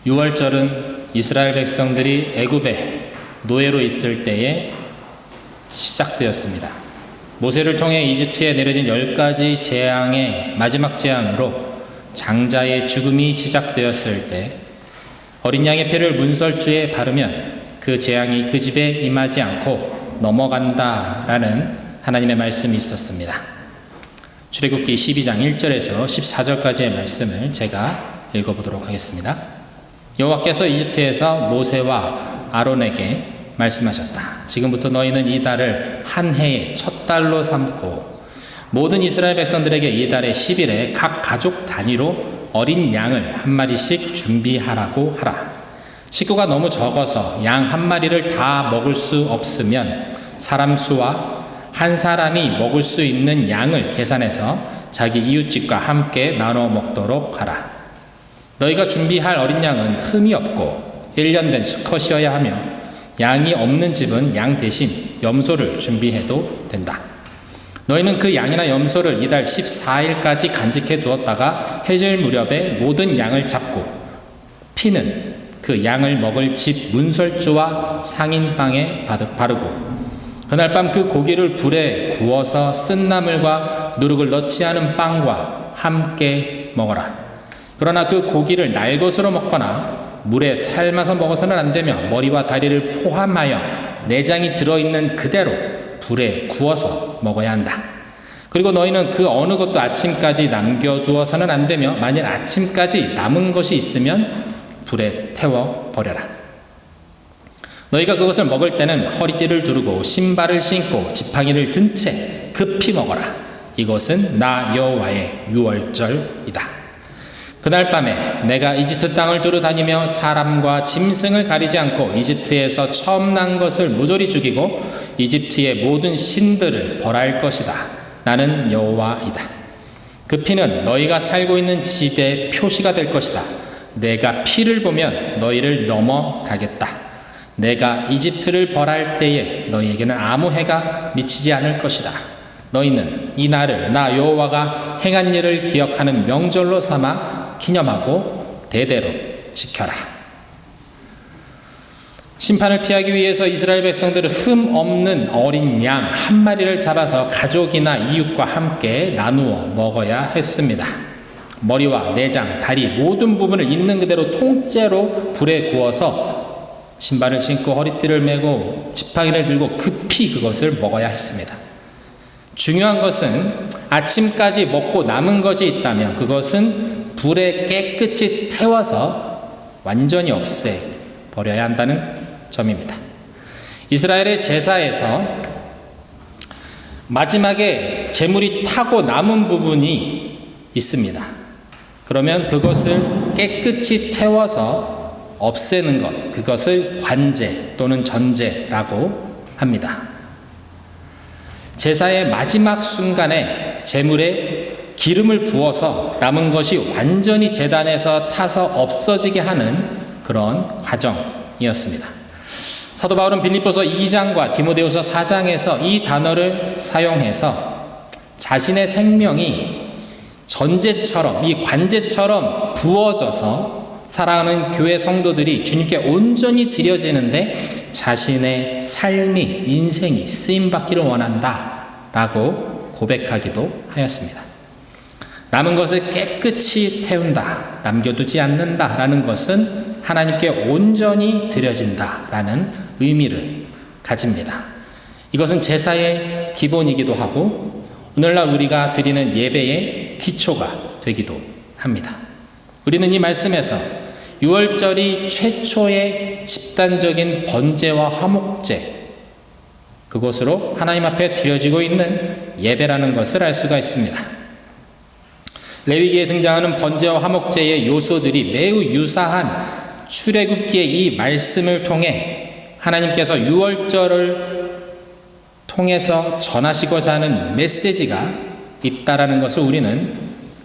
유월절은 이스라엘 백성들이 애굽에 노예로 있을 때에 시작되었습니다. 모세를 통해 이집트에 내려진 10가지 재앙의 마지막 재앙으로 장자의 죽음이 시작되었을 때 어린 양의 피를 문설주에 바르면 그 재앙이 그 집에 임하지 않고 넘어간다라는 하나님의 말씀이 있었습니다. 출애굽기 12장 1절에서 14절까지의 말씀을 제가 읽어보도록 하겠습니다. 여호와께서 이집트에서 모세와 아론에게 말씀하셨다. 지금부터 너희는 이 달을 한 해의 첫 달로 삼고 모든 이스라엘 백성들에게 이 달의 10일에 각 가족 단위로 어린 양을 한 마리씩 준비하라고 하라. 식구가 너무 적어서 양 한 마리를 다 먹을 수 없으면 사람 수와 한 사람이 먹을 수 있는 양을 계산해서 자기 이웃집과 함께 나눠 먹도록 하라. 너희가 준비할 어린 양은 흠이 없고 1년 된 수컷이어야 하며 양이 없는 집은 양 대신 염소를 준비해도 된다. 너희는 그 양이나 염소를 이달 14일까지 간직해 두었다가 해질 무렵에 모든 양을 잡고 피는 그 양을 먹을 집 문설주와 상인방에 바르고 그날 밤 그 고기를 불에 구워서 쓴 나물과 누룩을 넣지 않은 빵과 함께 먹어라. 그러나 그 고기를 날 것으로 먹거나 물에 삶아서 먹어서는 안 되며 머리와 다리를 포함하여 내장이 들어있는 그대로 불에 구워서 먹어야 한다. 그리고 너희는 그 어느 것도 아침까지 남겨두어서는 안 되며 만일 아침까지 남은 것이 있으면 불에 태워 버려라. 너희가 그것을 먹을 때는 허리띠를 두르고 신발을 신고 지팡이를 든 채 급히 먹어라. 이것은 나 여호와의 유월절이다. 그날 밤에 내가 이집트 땅을 두루 다니며 사람과 짐승을 가리지 않고 이집트에서 처음 난 것을 모조리 죽이고 이집트의 모든 신들을 벌할 것이다. 나는 여호와이다. 그 피는 너희가 살고 있는 집의 표시가 될 것이다. 내가 피를 보면 너희를 넘어가겠다. 내가 이집트를 벌할 때에 너희에게는 아무 해가 미치지 않을 것이다. 너희는 이 날을 나 여호와가 행한 일을 기억하는 명절로 삼아 기념하고 대대로 지켜라. 심판을 피하기 위해서 이스라엘 백성들은 흠 없는 어린 양 한 마리를 잡아서 가족이나 이웃과 함께 나누어 먹어야 했습니다. 머리와 내장, 다리 모든 부분을 있는 그대로 통째로 불에 구워서 신발을 신고 허리띠를 메고 지팡이를 들고 급히 그것을 먹어야 했습니다. 중요한 것은 아침까지 먹고 남은 것이 있다면 그것은 불에 깨끗이 태워서 완전히 없애버려야 한다는 점입니다. 이스라엘의 제사에서 마지막에 제물이 타고 남은 부분이 있습니다. 그러면 그것을 깨끗이 태워서 없애는 것, 그것을 관제 또는 전제라고 합니다. 제사의 마지막 순간에 제물에 기름을 부어서 남은 것이 완전히 제단에서 타서 없어지게 하는 그런 과정이었습니다. 사도 바울은 빌립보서 2장과 디모데후서 4장에서 이 단어를 사용해서 자신의 생명이 전제처럼, 이 관제처럼 부어져서 사랑하는 교회 성도들이 주님께 온전히 드려지는데 자신의 삶이, 인생이 쓰임받기를 원한다 라고 고백하기도 하였습니다. 남은 것을 깨끗이 태운다, 남겨두지 않는다 라는 것은 하나님께 온전히 드려진다 라는 의미를 가집니다. 이것은 제사의 기본이기도 하고 오늘날 우리가 드리는 예배의 기초가 되기도 합니다. 우리는 이 말씀에서 유월절이 최초의 집단적인 번제와 화목제, 그것으로 하나님 앞에 드려지고 있는 예배라는 것을 알 수가 있습니다. 레위기에 등장하는 번제와 화목제의 요소들이 매우 유사한 출애굽기의 이 말씀을 통해 하나님께서 유월절을 통해서 전하시고자 하는 메시지가 있다라는 것을 우리는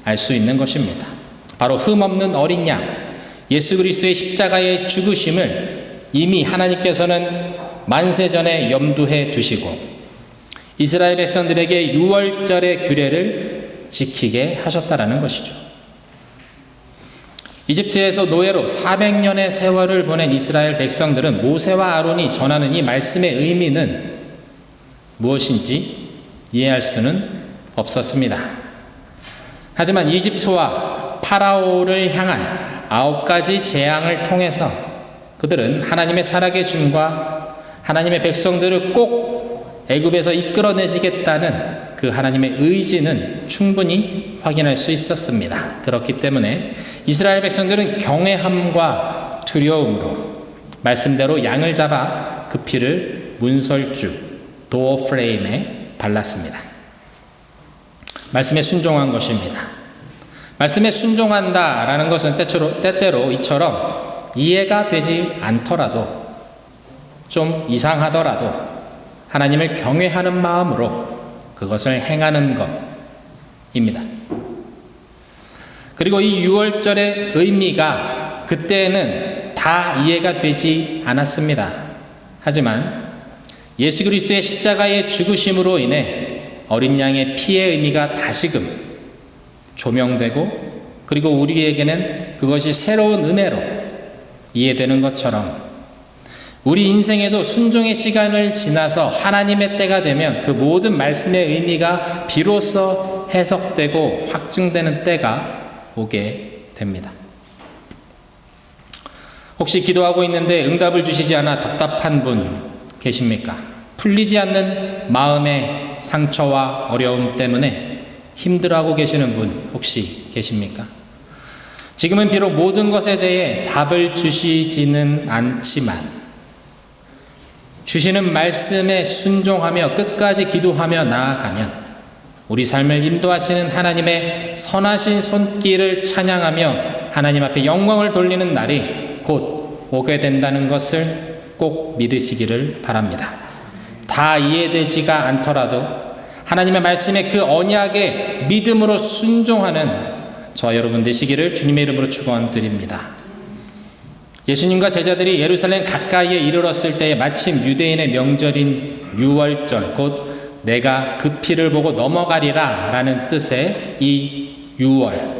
알 수 있는 것입니다. 바로 흠없는 어린 양, 예수 그리스도의 십자가의 죽으심을 이미 하나님께서는 만세전에 염두해 두시고 이스라엘 백성들에게 유월절의 규례를 지키게 하셨다라는 것이죠. 이집트에서 노예로 400년의 세월을 보낸 이스라엘 백성들은 모세와 아론이 전하는 이 말씀의 의미는 무엇인지 이해할 수는 없었습니다. 하지만 이집트와 파라오를 향한 9가지 재앙을 통해서 그들은 하나님의 살아계심과 하나님의 백성들을 꼭 애굽에서 이끌어내시겠다는 그 하나님의 의지는 충분히 확인할 수 있었습니다. 그렇기 때문에 이스라엘 백성들은 경외함과 두려움으로 말씀대로 양을 잡아 그 피를 문설주, 도어 프레임에 발랐습니다. 말씀에 순종한 것입니다. 말씀에 순종한다라는 것은 때때로 이처럼 이해가 되지 않더라도 좀 이상하더라도 하나님을 경외하는 마음으로 그것을 행하는 것입니다. 그리고 이 유월절의 의미가 그때는 다 이해가 되지 않았습니다. 하지만 예수 그리스도의 십자가의 죽으심으로 인해 어린 양의 피의 의미가 다시금 조명되고 그리고 우리에게는 그것이 새로운 은혜로 이해되는 것처럼 우리 인생에도 순종의 시간을 지나서 하나님의 때가 되면 그 모든 말씀의 의미가 비로소 해석되고 확증되는 때가 오게 됩니다. 혹시 기도하고 있는데 응답을 주시지 않아 답답한 분 계십니까? 풀리지 않는 마음의 상처와 어려움 때문에 힘들어하고 계시는 분 혹시 계십니까? 지금은 비록 모든 것에 대해 답을 주시지는 않지만 주시는 말씀에 순종하며 끝까지 기도하며 나아가면 우리 삶을 인도하시는 하나님의 선하신 손길을 찬양하며 하나님 앞에 영광을 돌리는 날이 곧 오게 된다는 것을 꼭 믿으시기를 바랍니다. 다 이해되지가 않더라도 하나님의 말씀에 그 언약에 믿음으로 순종하는 저와 여러분 되시기를 주님의 이름으로 축원드립니다. 예수님과 제자들이 예루살렘 가까이에 이르렀을 때에 마침 유대인의 명절인 유월절, 곧 내가 그 피를 보고 넘어가리라 라는 뜻의 이 유월,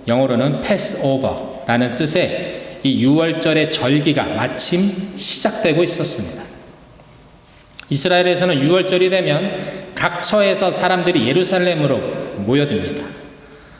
영어로는 패스오버라는 뜻의 이 유월절의 절기가 마침 시작되고 있었습니다. 이스라엘에서는 유월절이 되면 각처에서 사람들이 예루살렘으로 모여듭니다.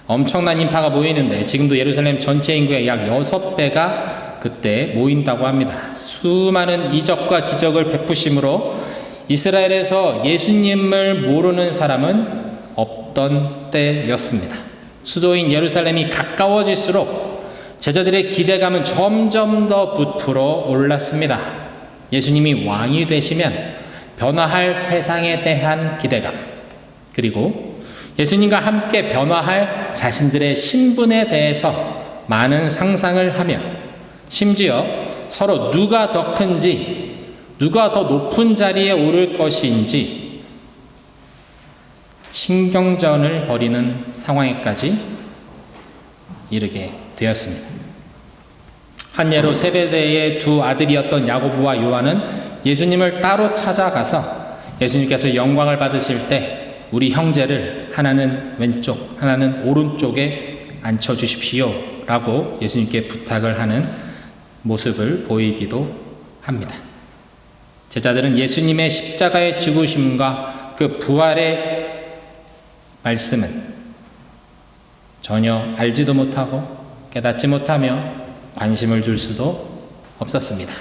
엄청난 인파가 모이는데 지금도 예루살렘 전체 인구의 약 6배가 그때 모인다고 합니다. 수많은 이적과 기적을 베푸심으로 이스라엘에서 예수님을 모르는 사람은 없던 때였습니다. 수도인 예루살렘이 가까워질수록 제자들의 기대감은 점점 더 부풀어 올랐습니다. 예수님이 왕이 되시면 변화할 세상에 대한 기대감, 그리고 예수님과 함께 변화할 자신들의 신분에 대해서 많은 상상을 하며 심지어 서로 누가 더 큰지, 누가 더 높은 자리에 오를 것인지 신경전을 벌이는 상황에까지 이르게 되었습니다. 한 예로 세베대의 두 아들이었던 야고보와 요한은 예수님을 따로 찾아가서 예수님께서 영광을 받으실 때 우리 형제를 하나는 왼쪽, 하나는 오른쪽에 앉혀주십시오 라고 예수님께 부탁을 하는 모습을 보이기도 합니다. 제자들은 예수님의 십자가의 죽으심과 그 부활의 말씀은 전혀 알지도 못하고 깨닫지 못하며 관심을 줄 수도 없었습니다.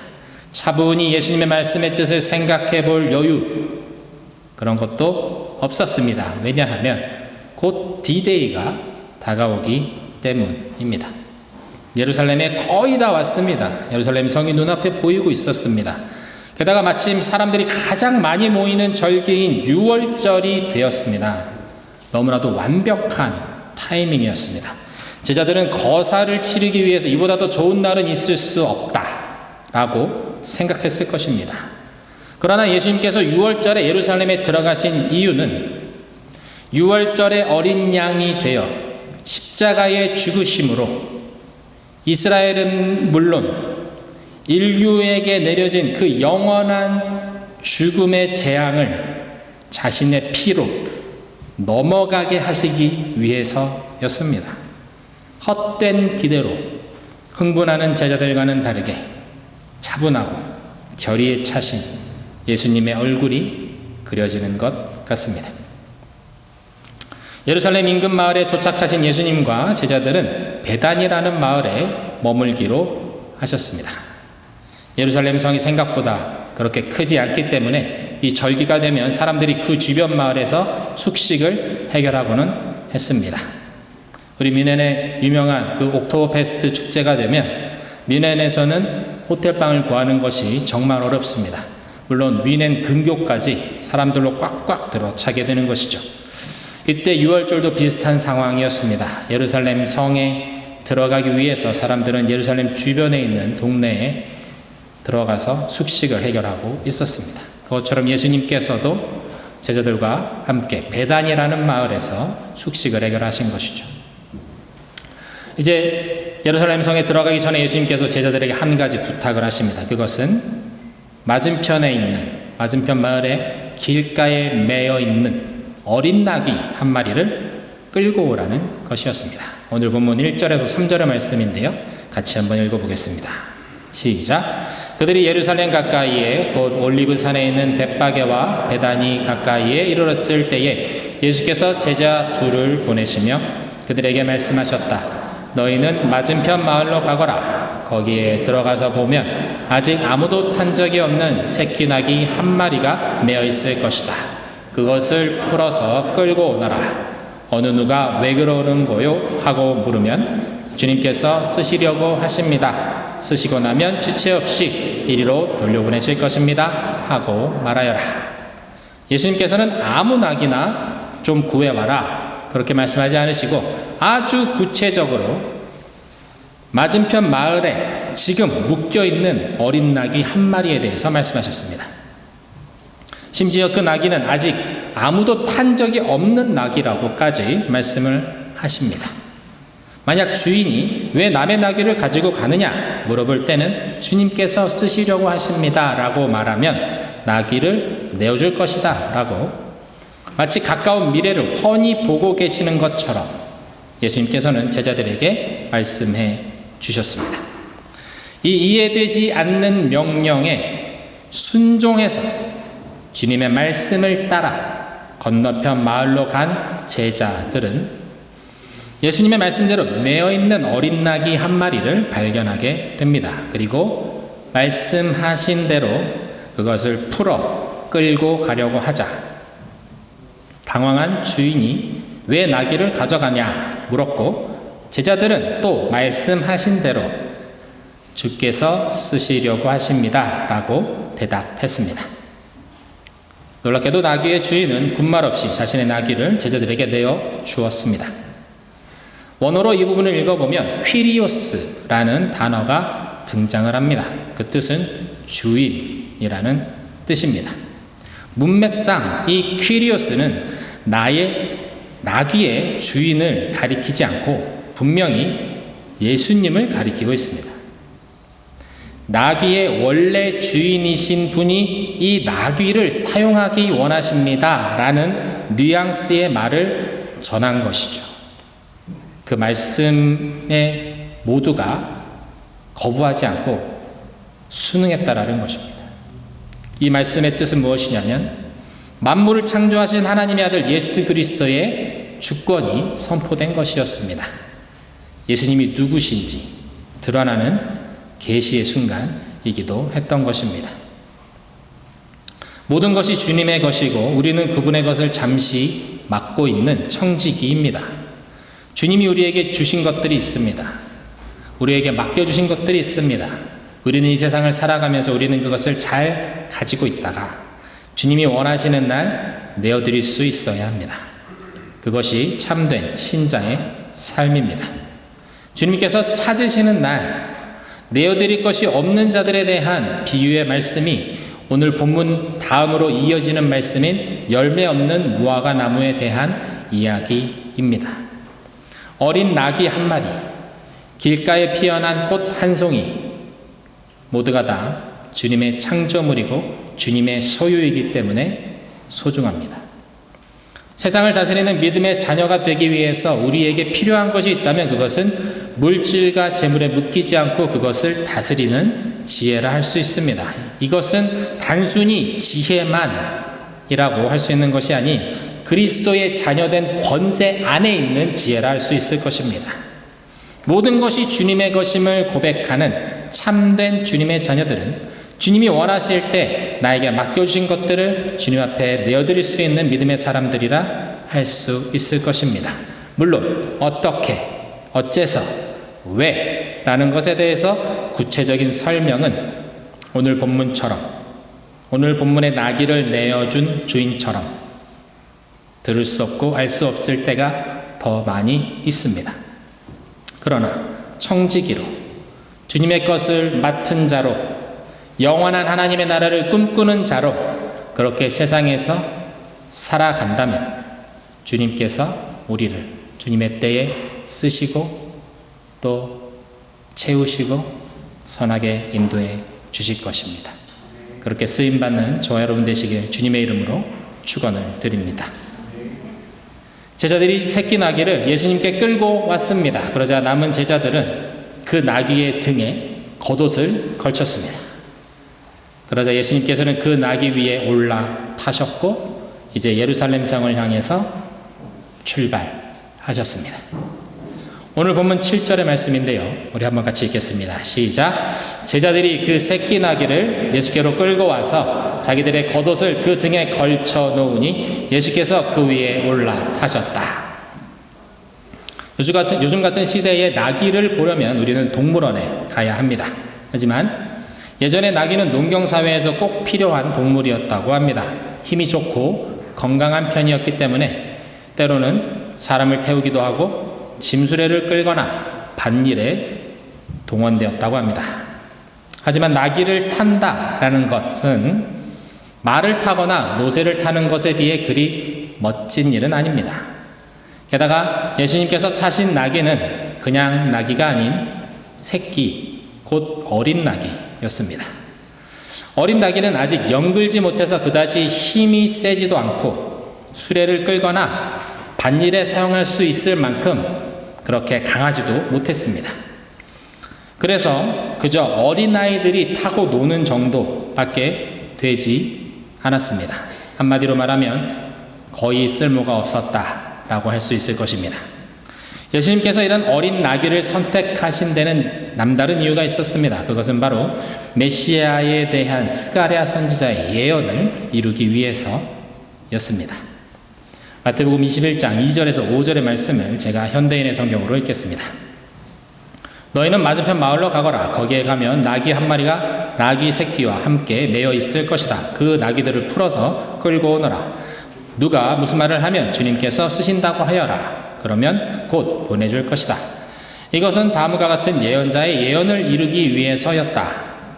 차분히 예수님의 말씀의 뜻을 생각해 볼 여유, 그런 것도 없었습니다. 왜냐하면 곧 D-Day가 다가오기 때문입니다. 예루살렘에 거의 다 왔습니다. 예루살렘 성이 눈앞에 보이고 있었습니다. 게다가 마침 사람들이 가장 많이 모이는 절기인 유월절이 되었습니다. 너무나도 완벽한 타이밍이었습니다. 제자들은 거사를 치르기 위해서 이보다 더 좋은 날은 있을 수 없다라고 생각했을 것입니다. 그러나 예수님께서 유월절에 예루살렘에 들어가신 이유는 유월절의 어린 양이 되어 십자가의 죽으심으로 이스라엘은 물론 인류에게 내려진 그 영원한 죽음의 재앙을 자신의 피로 넘어가게 하시기 위해서였습니다. 헛된 기대로 흥분하는 제자들과는 다르게 차분하고 결의에 차신 예수님의 얼굴이 그려지는 것 같습니다. 예루살렘 인근 마을에 도착하신 예수님과 제자들은 베단이라는 마을에 머물기로 하셨습니다. 예루살렘 성이 생각보다 그렇게 크지 않기 때문에 이 절기가 되면 사람들이 그 주변 마을에서 숙식을 해결하고는 했습니다. 우리 뮌헨의 유명한 그 옥토버 페스트 축제가 되면 뮌헨에서는 호텔방을 구하는 것이 정말 어렵습니다. 물론 뮌헨 근교까지 사람들로 꽉꽉 들어차게 되는 것이죠. 이때 6월절도 비슷한 상황이었습니다. 예루살렘 성에 들어가기 위해서 사람들은 예루살렘 주변에 있는 동네에 들어가서 숙식을 해결하고 있었습니다. 그것처럼 예수님께서도 제자들과 함께 베단이라는 마을에서 숙식을 해결하신 것이죠. 이제 예루살렘 성에 들어가기 전에 예수님께서 제자들에게 한 가지 부탁을 하십니다. 그것은 맞은편 마을에 길가에 매여 있는 어린 나귀 한 마리를 끌고 오라는 것이었습니다. 오늘 본문 1절에서 3절의 말씀인데요. 같이 한번 읽어보겠습니다. 시작. 그들이 예루살렘 가까이에 곧 올리브산에 있는 벳바게와 베다니 가까이에 이르렀을 때에 예수께서 제자 둘을 보내시며 그들에게 말씀하셨다. 너희는 맞은편 마을로 가거라. 거기에 들어가서 보면 아직 아무도 탄 적이 없는 새끼 나귀 한 마리가 매어 있을 것이다. 그것을 풀어서 끌고 오너라. 어느 누가 왜 그러는 거요? 하고 물으면 주님께서 쓰시려고 하십니다. 쓰시고 나면 지체 없이 이리로 돌려보내실 것입니다. 하고 말하여라. 예수님께서는 아무 낙이나 좀 구해와라. 그렇게 말씀하지 않으시고 아주 구체적으로 맞은편 마을에 지금 묶여있는 어린 낙이 한 마리에 대해서 말씀하셨습니다. 심지어 그 나귀는 아직 아무도 탄 적이 없는 나귀라고까지 말씀을 하십니다. 만약 주인이 왜 남의 나귀를 가지고 가느냐 물어볼 때는 주님께서 쓰시려고 하십니다 라고 말하면 나귀를 내어줄 것이다 라고 마치 가까운 미래를 훤히 보고 계시는 것처럼 예수님께서는 제자들에게 말씀해 주셨습니다. 이 이해되지 않는 명령에 순종해서 주님의 말씀을 따라 건너편 마을로 간 제자들은 예수님의 말씀대로 매어있는 어린 나귀 한 마리를 발견하게 됩니다. 그리고 말씀하신 대로 그것을 풀어 끌고 가려고 하자 당황한 주인이 왜 나귀를 가져가냐 물었고 제자들은 또 말씀하신 대로 주께서 쓰시려고 하십니다 라고 대답했습니다. 놀랍게도 나귀의 주인은 군말 없이 자신의 나귀를 제자들에게 내어 주었습니다. 원어로 이 부분을 읽어보면 퀴리오스라는 단어가 등장을 합니다. 그 뜻은 주인이라는 뜻입니다. 문맥상 이 퀴리오스는 나귀의 주인을 가리키지 않고 분명히 예수님을 가리키고 있습니다. 나귀의 원래 주인이신 분이 이 나귀를 사용하기 원하십니다 라는 뉘앙스의 말을 전한 것이죠. 그 말씀에 모두가 거부하지 않고 순응했다라는 것입니다. 이 말씀의 뜻은 무엇이냐면 만물을 창조하신 하나님의 아들 예수 그리스도의 주권이 선포된 것이었습니다. 예수님이 누구신지 드러나는 계시의 순간이기도 했던 것입니다. 모든 것이 주님의 것이고 우리는 그분의 것을 잠시 맡고 있는 청지기입니다. 주님이 우리에게 주신 것들이 있습니다. 우리에게 맡겨주신 것들이 있습니다. 우리는 이 세상을 살아가면서 우리는 그것을 잘 가지고 있다가 주님이 원하시는 날 내어드릴 수 있어야 합니다. 그것이 참된 신자의 삶입니다. 주님께서 찾으시는 날 내어드릴 것이 없는 자들에 대한 비유의 말씀이 오늘 본문 다음으로 이어지는 말씀인 열매 없는 무화과 나무에 대한 이야기입니다. 어린 나귀 한 마리, 길가에 피어난 꽃 한 송이 모두가 다 주님의 창조물이고 주님의 소유이기 때문에 소중합니다. 세상을 다스리는 믿음의 자녀가 되기 위해서 우리에게 필요한 것이 있다면 그것은 물질과 재물에 묶이지 않고 그것을 다스리는 지혜라 할 수 있습니다. 이것은 단순히 지혜만이라고 할 수 있는 것이 아닌 그리스도의 자녀된 권세 안에 있는 지혜라 할 수 있을 것입니다. 모든 것이 주님의 것임을 고백하는 참된 주님의 자녀들은 주님이 원하실 때 나에게 맡겨주신 것들을 주님 앞에 내어드릴 수 있는 믿음의 사람들이라 할 수 있을 것입니다. 물론 어떻게, 어째서, 왜 라는 것에 대해서 구체적인 설명은 오늘 본문처럼, 오늘 본문의 나귀를 내어준 주인처럼 들을 수 없고 알 수 없을 때가 더 많이 있습니다. 그러나 청지기로 주님의 것을 맡은 자로 영원한 하나님의 나라를 꿈꾸는 자로 그렇게 세상에서 살아간다면 주님께서 우리를 주님의 때에 쓰시고 또 채우시고 선하게 인도해 주실 것입니다. 그렇게 쓰임받는 저와 여러분 되시길 주님의 이름으로 축원을 드립니다. 제자들이 새끼 나귀를 예수님께 끌고 왔습니다. 그러자 남은 제자들은 그 나귀의 등에 겉옷을 걸쳤습니다. 그러자 예수님께서는 그 나귀 위에 올라타셨고 이제 예루살렘 성을 향해서 출발하셨습니다. 오늘 본문 7절의 말씀인데요. 우리 한번 같이 읽겠습니다. 시작. 제자들이 그 새끼 나귀를 예수께로 끌고 와서 자기들의 겉옷을 그 등에 걸쳐 놓으니 예수께서 그 위에 올라타셨다. 요즘 같은 시대에 나귀를 보려면 우리는 동물원에 가야 합니다. 하지만 예전에 나귀는 농경사회에서 꼭 필요한 동물이었다고 합니다. 힘이 좋고 건강한 편이었기 때문에 때로는 사람을 태우기도 하고 짐수레를 끌거나 밭일에 동원되었다고 합니다. 하지만 나귀를 탄다라는 것은 말을 타거나 노새를 타는 것에 비해 그리 멋진 일은 아닙니다. 게다가 예수님께서 타신 나귀는 그냥 나귀가 아닌 새끼, 곧 어린 나귀였습니다. 어린 나귀는 아직 연글지 못해서 그다지 힘이 세지도 않고 수레를 끌거나 밭일에 사용할 수 있을 만큼 그렇게 강하지도 못했습니다. 그래서 그저 어린아이들이 타고 노는 정도밖에 되지 않았습니다. 한마디로 말하면 거의 쓸모가 없었다라고 할 수 있을 것입니다. 예수님께서 이런 어린 나귀를 선택하신 데는 남다른 이유가 있었습니다. 그것은 바로 메시아에 대한 스가랴 선지자의 예언을 이루기 위해서였습니다. 마태복음 21장 2절에서 5절의 말씀을 제가 현대인의 성경으로 읽겠습니다. 너희는 맞은편 마을로 가거라. 거기에 가면 나귀 한 마리가 나귀 새끼와 함께 매여 있을 것이다. 그 나귀들을 풀어서 끌고 오너라. 누가 무슨 말을 하면 주님께서 쓰신다고 하여라. 그러면 곧 보내줄 것이다. 이것은 다음과 같은 예언자의 예언을 이루기 위해서였다.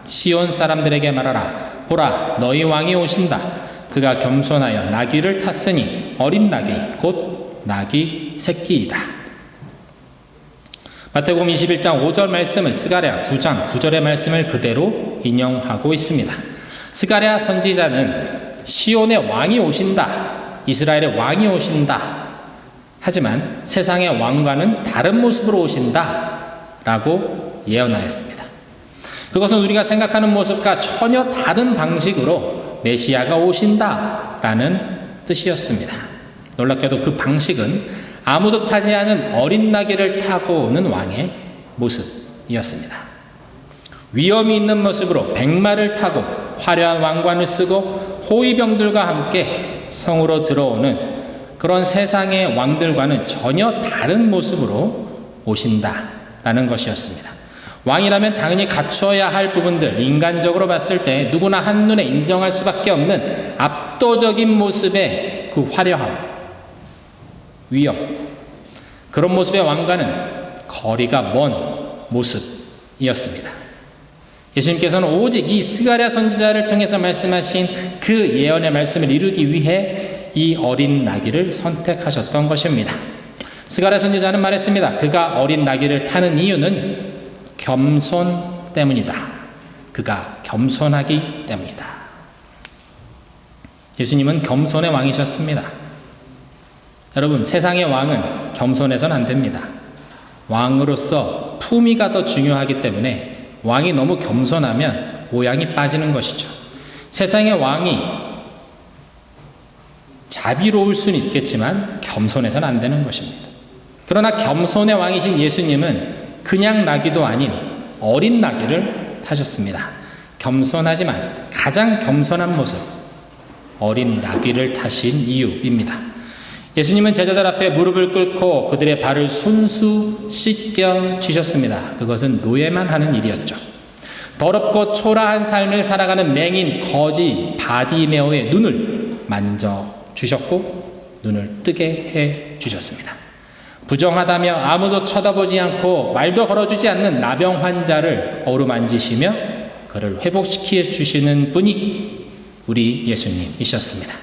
시온 사람들에게 말하라. 보라, 너희 왕이 오신다. 그가 겸손하여 나귀를 탔으니 어린 나귀 곧 나귀 새끼이다. 마태복음 21장 5절 말씀은 스가랴 9장 9절의 말씀을 그대로 인용하고 있습니다. 스가랴 선지자는 시온의 왕이 오신다, 이스라엘의 왕이 오신다, 하지만 세상의 왕과는 다른 모습으로 오신다 라고 예언하였습니다. 그것은 우리가 생각하는 모습과 전혀 다른 방식으로 메시아가 오신다라는 뜻이었습니다. 놀랍게도 그 방식은 아무도 타지 않은 어린 나귀를 타고 오는 왕의 모습이었습니다. 위엄이 있는 모습으로 백마를 타고 화려한 왕관을 쓰고 호위병들과 함께 성으로 들어오는 그런 세상의 왕들과는 전혀 다른 모습으로 오신다라는 것이었습니다. 왕이라면 당연히 갖추어야 할 부분들, 인간적으로 봤을 때 누구나 한눈에 인정할 수밖에 없는 압도적인 모습의 그 화려함, 위엄, 그런 모습의 왕과는 거리가 먼 모습이었습니다. 예수님께서는 오직 이 스가랴 선지자를 통해서 말씀하신 그 예언의 말씀을 이루기 위해 이 어린 나귀를 선택하셨던 것입니다. 스가랴 선지자는 말했습니다. 그가 어린 나귀를 타는 이유는 겸손 때문이다. 그가 겸손하기 때문이다. 예수님은 겸손의 왕이셨습니다. 여러분, 세상의 왕은 겸손해서는 안 됩니다. 왕으로서 품위가 더 중요하기 때문에 왕이 너무 겸손하면 모양이 빠지는 것이죠. 세상의 왕이 자비로울 수는 있겠지만 겸손해서는 안 되는 것입니다. 그러나 겸손의 왕이신 예수님은 그냥 나귀도 아닌 어린 나귀를 타셨습니다. 겸손하지만 가장 겸손한 모습, 어린 나귀를 타신 이유입니다. 예수님은 제자들 앞에 무릎을 꿇고 그들의 발을 손수 씻겨 주셨습니다. 그것은 노예만 하는 일이었죠. 더럽고 초라한 삶을 살아가는 맹인 거지 바디메오의 눈을 만져주셨고 눈을 뜨게 해 주셨습니다. 부정하다며 아무도 쳐다보지 않고 말도 걸어주지 않는 나병 환자를 어루만지시며 그를 회복시켜 주시는 분이 우리 예수님이셨습니다.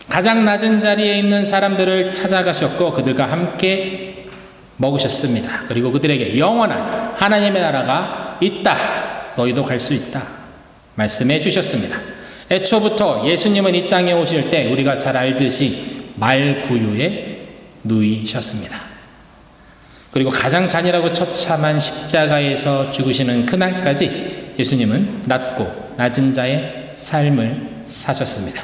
가장 낮은 자리에 있는 사람들을 찾아가셨고 그들과 함께 먹으셨습니다. 그리고 그들에게 영원한 하나님의 나라가 있다. 너희도 갈 수 있다. 말씀해 주셨습니다. 애초부터 예수님은 이 땅에 오실 때 우리가 잘 알듯이 말구유에 누이셨습니다. 그리고 가장 잔인하고 처참한 십자가에서 죽으시는 그날까지 예수님은 낮고 낮은 자의 삶을 사셨습니다.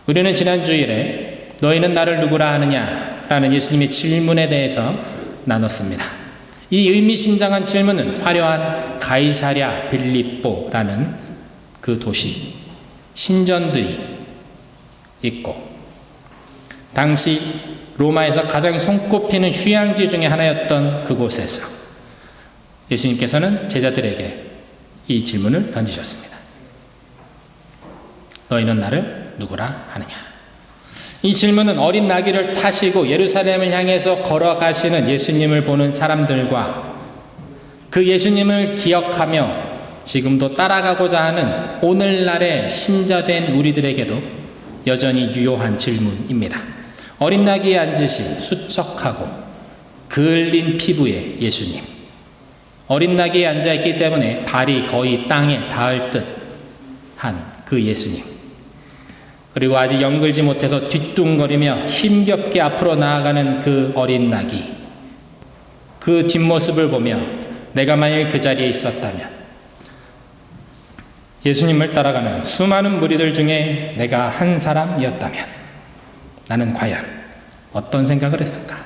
우리는 지난 주일에 너희는 나를 누구라 하느냐? 라는 예수님의 질문에 대해서 나눴습니다. 이 의미심장한 질문은 화려한 가이사랴 빌립보라는 그 도시, 신전들이 있고 당시 로마에서 가장 손꼽히는 휴양지 중에 하나였던 그곳에서 예수님께서는 제자들에게 이 질문을 던지셨습니다. 너희는 나를 누구라 하느냐? 이 질문은 어린 나귀를 타시고 예루살렘을 향해서 걸어가시는 예수님을 보는 사람들과 그 예수님을 기억하며 지금도 따라가고자 하는 오늘날의 신자된 우리들에게도 여전히 유효한 질문입니다. 어린 나귀에 앉으신 수척하고 그을린 피부의 예수님, 어린 나귀에 앉아있기 때문에 발이 거의 땅에 닿을 듯한 그 예수님, 그리고 아직 연글지 못해서 뒤뚱거리며 힘겹게 앞으로 나아가는 그 어린 나귀, 그 뒷모습을 보며 내가 만일 그 자리에 있었다면, 예수님을 따라가는 수많은 무리들 중에 내가 한 사람이었다면 나는 과연 어떤 생각을 했을까?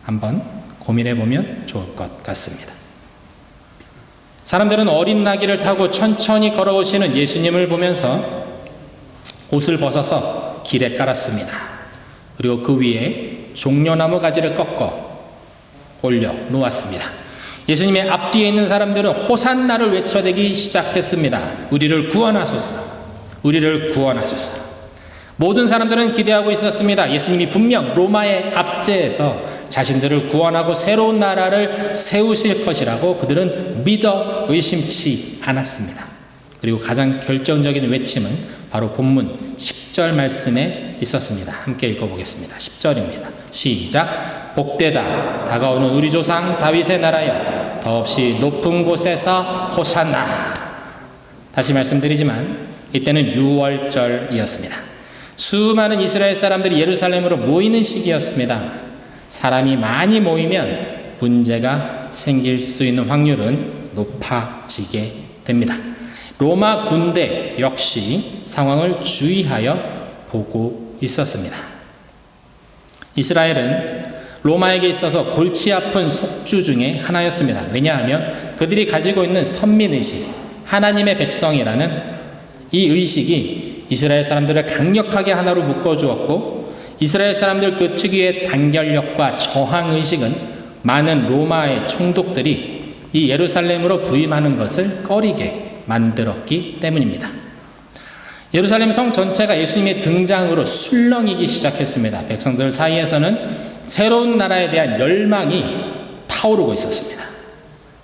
한번 고민해 보면 좋을 것 같습니다. 사람들은 어린 나귀를 타고 천천히 걸어오시는 예수님을 보면서 옷을 벗어서 길에 깔았습니다. 그리고 그 위에 종려나무 가지를 꺾어 올려 놓았습니다. 예수님의 앞뒤에 있는 사람들은 호산나를 외쳐대기 시작했습니다. 우리를 구원하소서, 우리를 구원하소서. 모든 사람들은 기대하고 있었습니다. 예수님이 분명 로마의 압제에서 자신들을 구원하고 새로운 나라를 세우실 것이라고 그들은 믿어 의심치 않았습니다. 그리고 가장 결정적인 외침은 바로 본문 10절 말씀에 있었습니다. 함께 읽어보겠습니다. 10절입니다. 시작. 복되다 다가오는 우리 조상 다윗의 나라여 더없이 높은 곳에서 호산나. 다시 말씀드리지만 이때는 6월절이었습니다. 수많은 이스라엘 사람들이 예루살렘으로 모이는 시기였습니다. 사람이 많이 모이면 문제가 생길 수 있는 확률은 높아지게 됩니다. 로마 군대 역시 상황을 주의하여 보고 있었습니다. 이스라엘은 로마에게 있어서 골치 아픈 속주 중에 하나였습니다. 왜냐하면 그들이 가지고 있는 선민의식, 하나님의 백성이라는 이 의식이 이스라엘 사람들을 강력하게 하나로 묶어주었고 이스라엘 사람들 그 특유의 단결력과 저항의식은 많은 로마의 총독들이 이 예루살렘으로 부임하는 것을 꺼리게 만들었기 때문입니다. 예루살렘 성 전체가 예수님의 등장으로 술렁이기 시작했습니다. 백성들 사이에서는 새로운 나라에 대한 열망이 타오르고 있었습니다.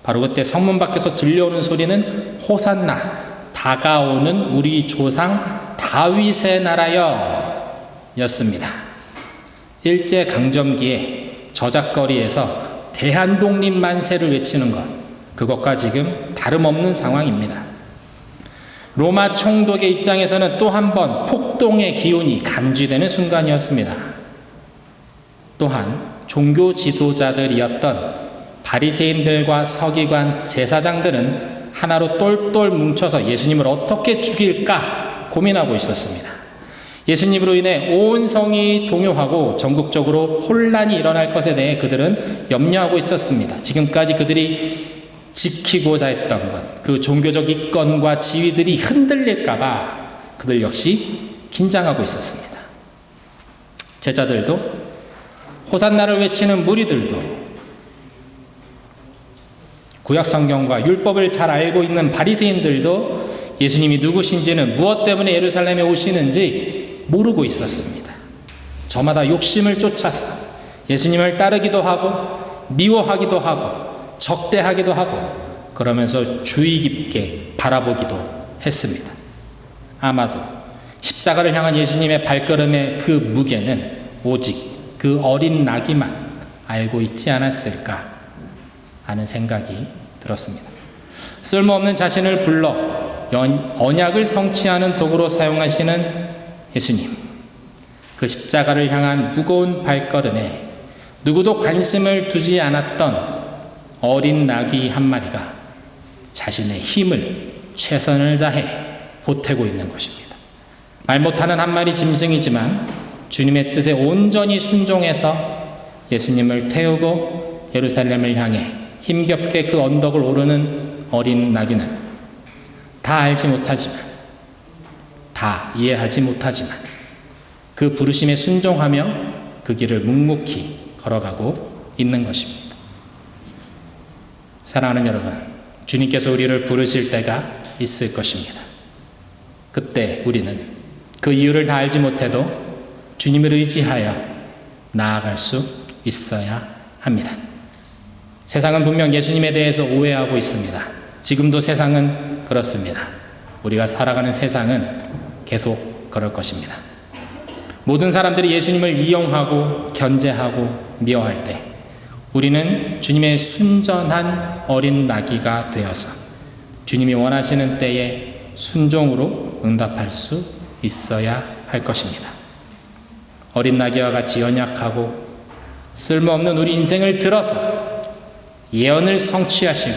바로 그때 성문 밖에서 들려오는 소리는 호산나, 다가오는 우리 조상 다윗의 나라여 였습니다. 일제강점기에 저작거리에서 대한독립 만세를 외치는 것, 그것과 지금 다름없는 상황입니다. 로마 총독의 입장에서는 또 한 번 폭동의 기운이 감지되는 순간이었습니다. 또한 종교 지도자들이었던 바리새인들과 서기관, 제사장들은 하나로 똘똘 뭉쳐서 예수님을 어떻게 죽일까 고민하고 있었습니다. 예수님으로 인해 온 성이 동요하고 전국적으로 혼란이 일어날 것에 대해 그들은 염려하고 있었습니다. 지금까지 그들이 지키고자 했던 것, 그 종교적 이권과 지위들이 흔들릴까 봐 그들 역시 긴장하고 있었습니다. 제자들도, 호산나를 외치는 무리들도, 구약성경과 율법을 잘 알고 있는 바리새인들도 예수님이 누구신지는, 무엇 때문에 예루살렘에 오시는지 모르고 있었습니다. 저마다 욕심을 쫓아서 예수님을 따르기도 하고 미워하기도 하고 적대하기도 하고 그러면서 주의 깊게 바라보기도 했습니다. 아마도 십자가를 향한 예수님의 발걸음의 그 무게는 오직 그 어린 나귀만 알고 있지 않았을까 하는 생각이 들었습니다. 쓸모없는 자신을 불러 언약을 성취하는 도구로 사용하시는 예수님, 그 십자가를 향한 무거운 발걸음에 누구도 관심을 두지 않았던 어린 나귀 한 마리가 자신의 힘을 최선을 다해 보태고 있는 것입니다. 말 못하는 한 마리 짐승이지만 주님의 뜻에 온전히 순종해서 예수님을 태우고 예루살렘을 향해 힘겹게 그 언덕을 오르는 어린 나귀는 다 알지 못하지만, 다 이해하지 못하지만 그 부르심에 순종하며 그 길을 묵묵히 걸어가고 있는 것입니다. 사랑하는 여러분, 주님께서 우리를 부르실 때가 있을 것입니다. 그때 우리는 그 이유를 다 알지 못해도 주님을 의지하여 나아갈 수 있어야 합니다. 세상은 분명 예수님에 대해서 오해하고 있습니다. 지금도 세상은 그렇습니다. 우리가 살아가는 세상은 계속 그럴 것입니다. 모든 사람들이 예수님을 이용하고 견제하고 미워할 때 우리는 주님의 순전한 어린 나귀가 되어서 주님이 원하시는 때에 순종으로 응답할 수 있어야 할 것입니다. 어린 나귀와 같이 연약하고 쓸모없는 우리 인생을 들어서 예언을 성취하시고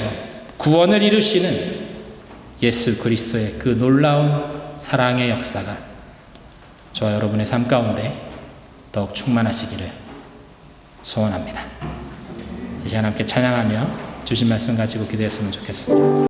구원을 이루시는 예수 그리스도의 그 놀라운 사랑의 역사가 저와 여러분의 삶 가운데 더욱 충만하시기를 소원합니다. 이 시간 함께 찬양하며 주신 말씀 가지고 기도했으면 좋겠습니다.